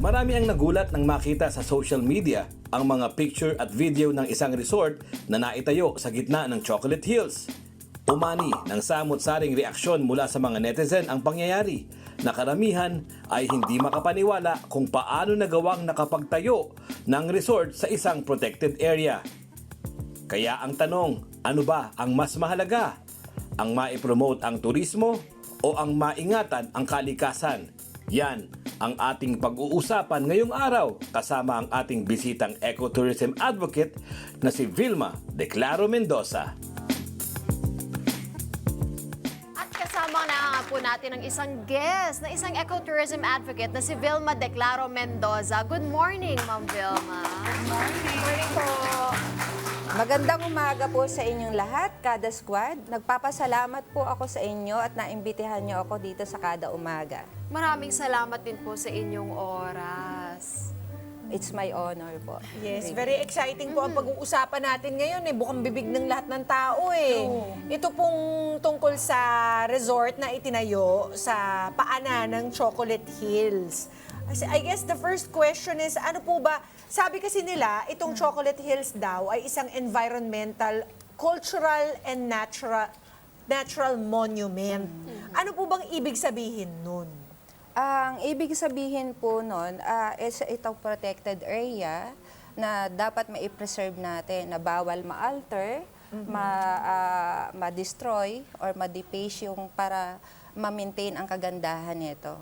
Marami ang nagulat nang makita sa social media ang mga picture at video ng isang resort na naitayo sa gitna ng Chocolate Hills. Umani ng samot-saring reaksyon mula sa mga netizen ang pangyayari na karamihan ay hindi makapaniwala kung paano nagawang nakapagtayo ng resort sa isang protected area. Kaya ang tanong, ano ba ang mas mahalaga? Ang maipromote ang turismo o ang maingatan ang kalikasan? Yan ang ating pag-uusapan ngayong araw kasama ang ating bisitang ecotourism advocate na si Vilma Declaro Mendoza. At kasama na nga po natin ang isang guest na isang ecotourism advocate na si Vilma Declaro Mendoza. Good morning, Ma'am Vilma. Good morning po. Magandang umaga po sa inyong lahat, Kada Squad. Nagpapasalamat po ako sa inyo at naimbitahan niyo ako dito sa Kada Umaga. Maraming salamat din po sa inyong oras. It's my honor po. Yes, very exciting po ang pag-uusapan natin ngayon eh. Bukang bibig ng lahat ng tao eh. Ito pong tungkol sa resort na itinayo sa paanan ng Chocolate Hills. I guess the first question is, ano po ba, sabi kasi nila, itong Chocolate Hills daw ay isang environmental, cultural, and natural monument. Ano po bang ibig sabihin nun? Ang ibig sabihin po nun, is itong protected area na dapat ma-preserve natin, na bawal ma-alter, ma-destroy, or ma-deface yung para ma-maintain ang kagandahan nito.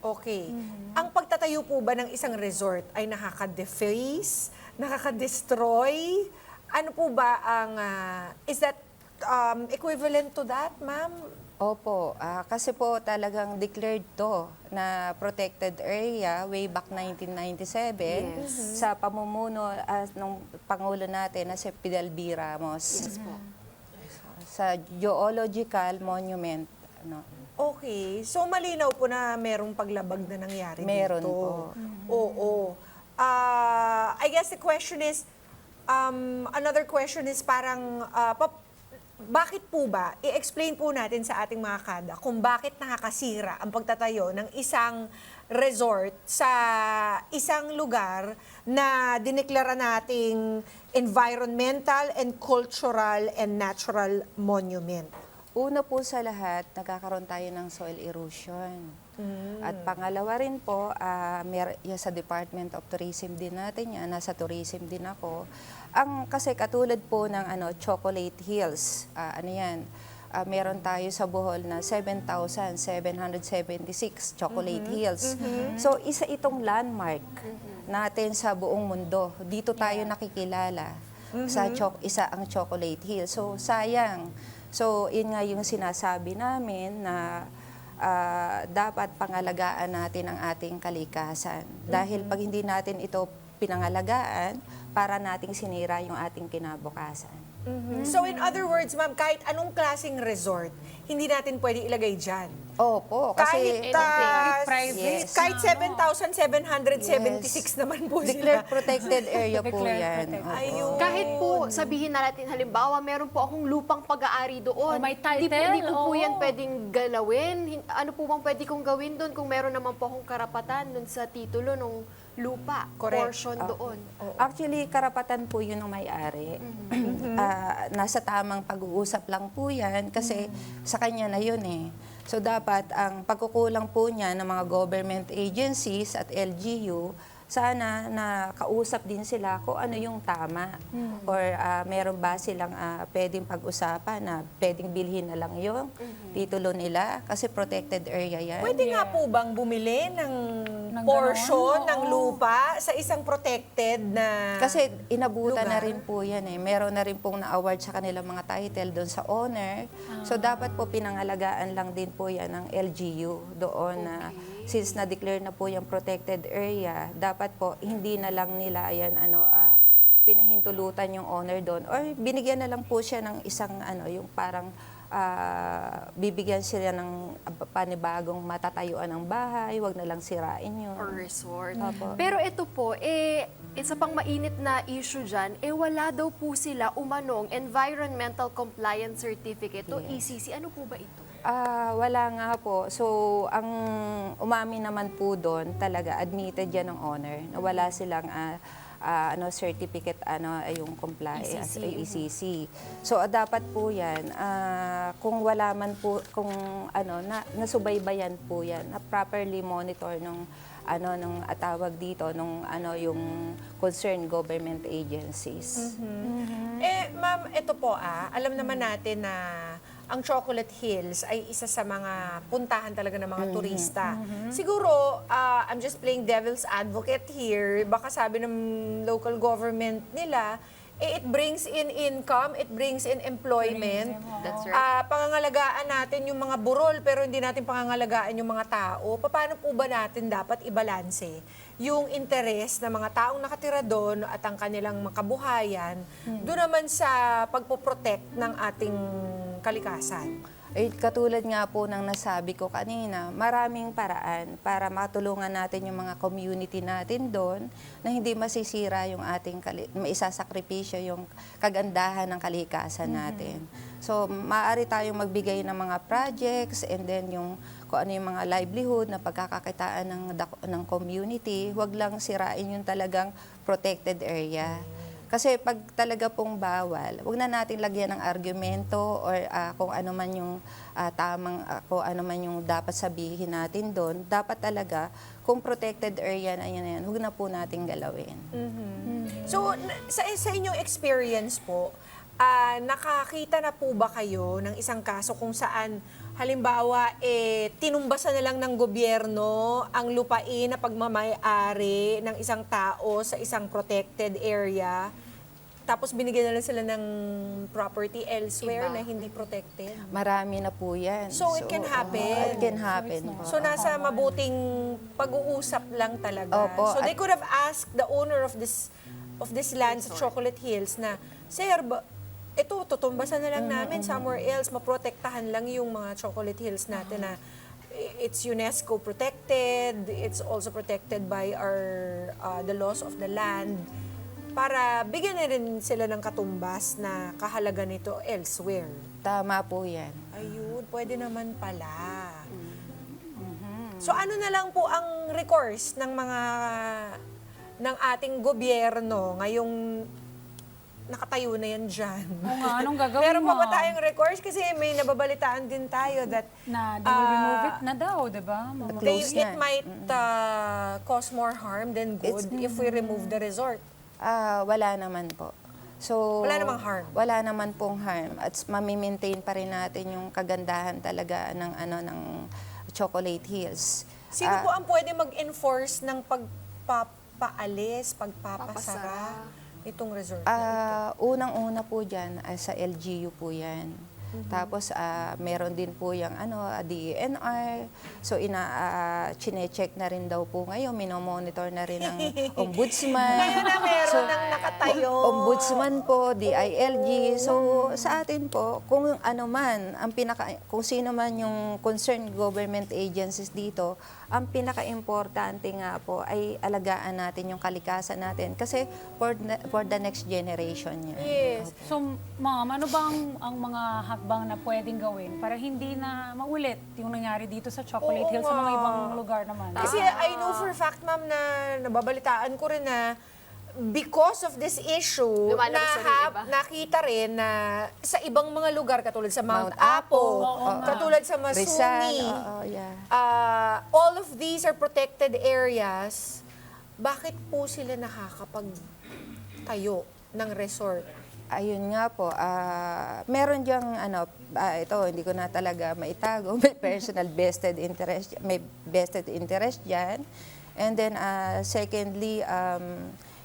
Okay. Ang pagtatayo po ba ng isang resort ay nakaka-deface, nakaka-destroy? Ano po ba ang, is that equivalent to that, ma'am? Opo, kasi po talagang declared to na protected area way back 1997 sa pamumuno ng Pangulo natin na si Fidel B. Ramos. Yes po. Sa geological monument. Ano. Okay. So, malinaw po na merong paglabag na nangyari Meron dito. po. Oo. I guess the question is, another question is parang, bakit po ba, i-explain po natin sa ating mga kada kung bakit nakakasira ang pagtatayo ng isang resort sa isang lugar na dineklara nating environmental and cultural and natural monument. Una po sa lahat, nagkakaroon tayo ng soil erosion. At pangalawa rin po, sa Department of Tourism din natin yan, nasa tourism din ako. Kasi katulad po ng Chocolate Hills, meron tayo sa Bohol na 7,776 Chocolate Hills. So isa itong landmark natin sa buong mundo. Dito tayo nakikilala sa ang Chocolate Hills. So sayang. So, yun nga yung sinasabi namin na dapat pangalagaan natin ang ating kalikasan. Dahil pag hindi natin ito pinangalagaan, para nating sinira yung ating kinabukasan. So, in other words, ma'am, kahit anong klaseng resort, hindi natin pwede ilagay dyan. Opo, kasi Kahit, kahit 7,776 naman po declared sila. protected area po yan. Opo. Ayun. Kahit po sabihin na natin, halimbawa, meron po akong lupang pag-aari doon. Oh, may title, Hindi ko po oo. yan pwedeng galawin. Ano po bang pwede kong gawin doon kung meron naman po akong karapatan doon sa titulo ng lupa, Correct. portion doon? Actually, karapatan po yun ng may-ari. Nasa tamang pag-uusap lang po yan kasi sa kanya na yun eh. So dapat ang pagkukulang po niya ng mga government agencies at LGU, sana na kausap din sila kung ano yung tama. Or meron ba silang pwedeng pag-usapan na pwedeng bilhin na lang yung titulo nila kasi protected area yan. Pwede nga po bang bumili ng portion ng lupa sa isang protected na... Kasi inabutan na lugar? rin po yan eh. Meron na rin pong na-award sa kanilang mga title doon sa owner. So dapat po pinangalagaan lang din po yan ng LGU doon na since na-declare na po yung protected area, dapat po hindi na lang nila pinahintulutan yung owner doon or binigyan na lang po siya ng isang yung parang bibigyan sila ng panibagong matatayuan ng bahay, wag na lang sirain yun. Or resort. Opo. Pero ito po, isa pang mainit na issue dyan, wala daw po sila umanong Environmental Compliance Certificate o ECC. Ano po ba ito? Wala nga po. So, ang umamin naman po doon, talaga admitted yan ng owner na wala silang certificate, yung compliance, ECC. So, dapat po yan, kung wala man po, kung nasubaybayan po yan, na properly monitor nung nung tawag dito, nung yung concerned government agencies. Ma'am, ito po alam naman natin na ang Chocolate Hills ay isa sa mga puntahan talaga ng mga turista. Siguro, I'm just playing devil's advocate here. Baka sabi ng local government nila, it brings in income, it brings in employment. That's right. Pangangalagaan natin yung mga burol, pero hindi natin pangangalagaan yung mga tao. Paano po ba natin dapat ibalanse yung interes ng mga taong nakatira doon at ang kanilang makabuhayan doon naman sa pagpoprotect ng ating kalikasan? Katulad nga po ng nasabi ko kanina, maraming paraan para matulungan natin yung mga community natin doon na hindi masisira yung ating, maisasakripisyo yung kagandahan ng kalikasan natin. So, maaari tayong magbigay ng mga projects and then yung kung ano yung mga livelihood na pagkakakitaan ng community, huwag lang sirain yung talagang protected area. Kasi pag talaga pong bawal, huwag na natin lagyan ng argumento or kung ano man yung kung ano man yung dapat sabihin natin doon. Dapat talaga, kung protected area na yan, huwag na po natin galawin. So, sa inyong experience po, nakakita na po ba kayo ng isang kaso kung saan halimbawa, tinumbasan na lang ng gobyerno ang lupain na pagmamay-ari ng isang tao sa isang protected area, tapos binigyan na lang sila ng property elsewhere na hindi protected? Marami na po yan. So, it can happen. It can happen po. So, nasa mabuting pag-uusap lang talaga. Opo. So, they could have asked the owner of this land sa Chocolate Hills na, Sir, ito, tutumbasan na lang namin somewhere else, maprotektahan lang yung mga Chocolate Hills natin na it's UNESCO protected, it's also protected by the laws of the land, para bigyan na rin sila ng katumbas na kahalaga nito elsewhere. Tama po yan. Ayun, pwede naman pala. So ano na lang po ang recourse ng ating gobyerno ngayong nakatayo na yan dyan? Oo nga, anong gagawin Meron mo? pa ba tayong recourse? Kasi may nababalitaan din tayo that Na they will remove it na daw, di ba? Close it na. might cause more harm than good if we remove the resort. Wala naman po. So, Wala namang harm? Wala naman pong harm. At mamimaintain pa rin natin yung kagandahan talaga ng Chocolate Hills. Sino po ang pwede mag-enforce ng pagpapaalis, pagpapasara itong resort na ito? Unang-una po dyan, sa LGU po yan. Tapos, meron din po yung DENR. So, chine-check na rin daw po ngayon. Minomonitor na rin ng ombudsman. Ngayon na meron ng nakatayo. Ombudsman po, DILG. So, sa atin po, kung kung sino man yung concerned government agencies dito, ang pinaka-importante nga po ay alagaan natin yung kalikasan natin. Kasi for the next generation yan. Yes. So, ma'am, ano bang ang mga hakbang na pwedeng gawin para hindi na maulit yung nangyari dito sa Chocolate Oo Hills sa mga nga. ibang lugar naman? Kasi I know for a fact, ma'am, na nababalitaan ko rin na because of this issue, Lumalabas na rin iba. nakita rin na sa ibang mga lugar, katulad sa Mount Mount Apo, Apo, katulad sa Masumi, Rizal, yeah. all of these are protected areas. Bakit po sila nakakapagtayo ng resort? Ayun nga po, meron diyang ito hindi ko na talaga maitago, may personal vested interest, may vested interest diyan. And then secondly,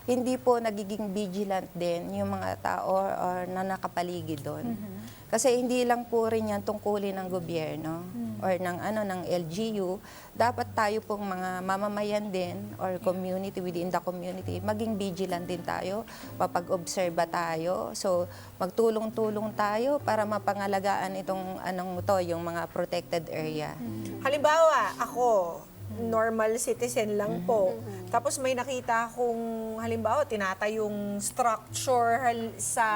hindi po nagiging vigilant din yung mga tao or na nakapaligid doon. Kasi hindi lang po rin yan tungkulin ng gobyerno or ng LGU. Dapat tayo pong mga mamamayan din or community, within the community, maging vigilant din tayo, mapag-obserba tayo. So, magtulong-tulong tayo para mapangalagaan itong yung mga protected area. Halimbawa, ako, normal citizen lang po. Tapos may nakita akong, halimbawa, tinatayong structure sa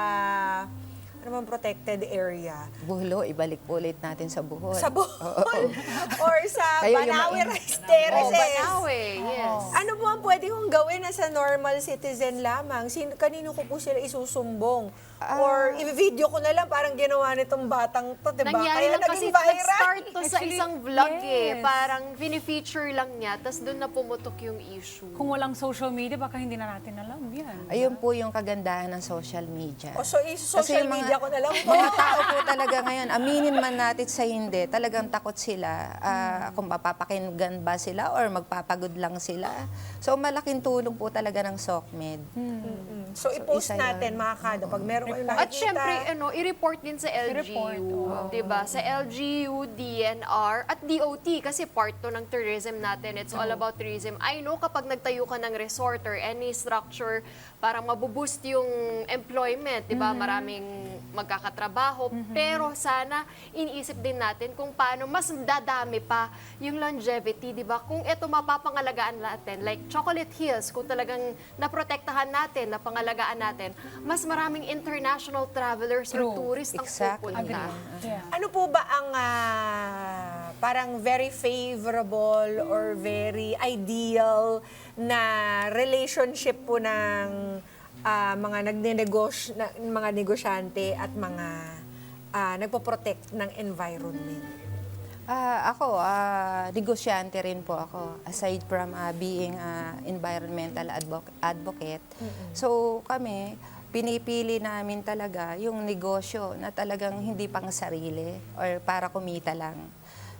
Ano bang protected area? Buholo, ibalik po ulit natin sa Bohol. Sa Bohol? Or sa Kayo yung Banawe ma- Rice Terraces? Banawe, yes. Ano po ang pwede kong gawin na sa normal citizen lamang? Kanino ko po sila isusumbong? Or i-video ko na lang parang ginawa nitong batang to, diba? Nangyari Kaya lang kasi naging viral. nag-start to sa Actually, isang vlog yes. Parang fini-feature lang niya, tapos doon na pumutok yung issue. Kung walang social media, baka hindi na natin alam yan. Ayun po yung kagandahan ng social media. O so, social Kasi yung media ko na lang po. Mga tao po talaga ngayon, aminin man natin sa hindi, talagang takot sila kung mapapakinggan ba sila or magpapagod lang sila. So malaking tulong po talaga ng SOCMED. So, i-post isa yun. natin mga kada. Pag meron kayong nakikita. At syempre, i-report din sa LGU, 'di ba? Sa LGU, DNR at DOT kasi part to ng tourism natin. It's all about tourism. I know kapag nagtayo ka ng resort or any structure, parang mabuboost yung employment, 'di ba? Maraming magkakatrabaho, pero sana iniisip din natin kung paano mas dadami pa yung longevity, 'di ba? Kung ito mapapangalagaan natin, like Chocolate Hills, kung talagang naprotektahan natin, napangalagaan natin, mas maraming international travelers or True. tourists ang Exactly. pupunta. Yeah. Ano po ba ang parang very favorable or very ideal na relationship po ng mga mga negosyante at mga nagpo-protect ng environment? Ako, negosyante rin po ako, aside from being environmental advocate. So kami, pinipili namin talaga yung negosyo na talagang hindi pang sarili or para kumita lang.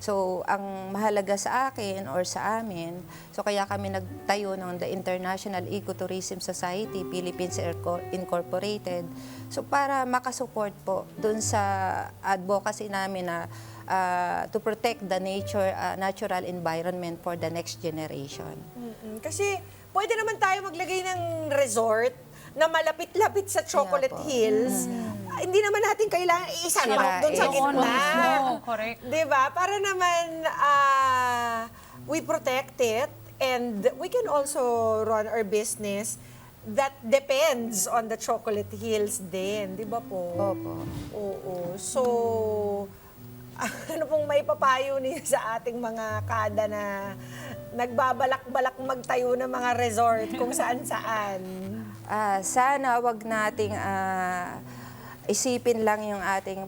So, ang mahalaga sa akin or sa amin, so kaya kami nagtayo ng the International Ecotourism Society, Philippines Incorporated. So, para makasupport po dun sa advocacy namin na to protect the natural environment for the next generation. Kasi pwede naman tayo maglagay ng resort na malapit-lapit sa Chocolate Yeah po. Hills. Hindi naman natin kailangan isarap doon sa Sirain. Oo, gitna. mismo. Correct. Diba? Para naman we protect it and we can also run our business that depends on the Chocolate Hills din. Di ba po? Opo. Oo. So, ano pong may papayo niyo sa ating mga kada na nagbabalak-balak magtayo ng mga resort kung saan-saan? Sana wag nating isipin lang yung ating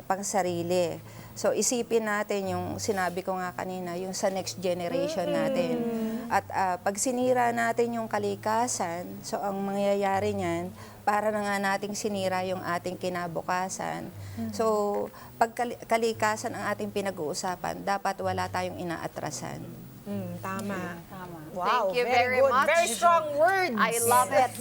pangsarili. So isipin natin yung sinabi ko nga kanina, yung sa next generation natin. At pag sinira natin yung kalikasan, so ang mangyayari niyan, para na nga nating sinira yung ating kinabukasan. So pag kalikasan ang ating pinag-uusapan, dapat wala tayong inaatrasan. Tama. Tama. Wow, Thank you very very good. much. Very strong words. I love it.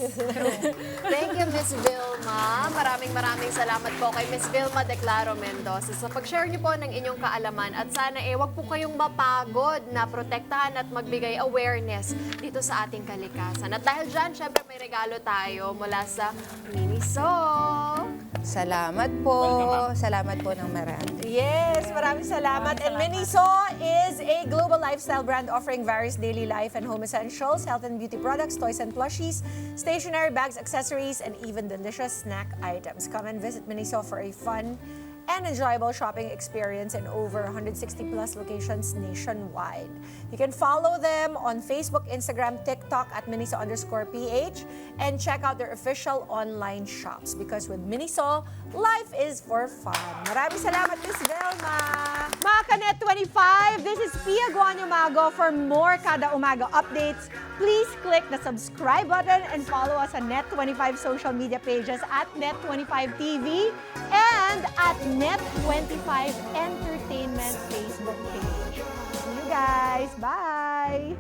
Thank you, Miss Vilma. Maraming salamat po kay Miss Vilma Declaro Mendoza sa pag-share niyo po ng inyong kaalaman. At sana wag po kayong mapagod na protektahan at magbigay awareness dito sa ating kalikasan. At dahil dyan, syempre may regalo tayo mula sa Miniso. Salamat po. Salamat po ng marami. Yes, maraming salamat. And Miniso is a global lifestyle brand offering various daily life and home essentials, health and beauty products, toys and plushies, stationery bags, accessories, and even delicious snack items. Come and visit Miniso for a fun and enjoyable shopping experience in over 160 plus locations nationwide. You can follow them on Facebook, Instagram, TikTok at Miniso_PH and check out their official online shops because with Miniso, life is for fun. Maraming salamat, Miss Velma! Mga Kanet 25, this is Pia Guanyo Mago. For more Kada Umaga updates, please click the subscribe button and follow us on Net25 social media pages at Net25TV and at Net25 Entertainment Facebook page. See you guys. Bye!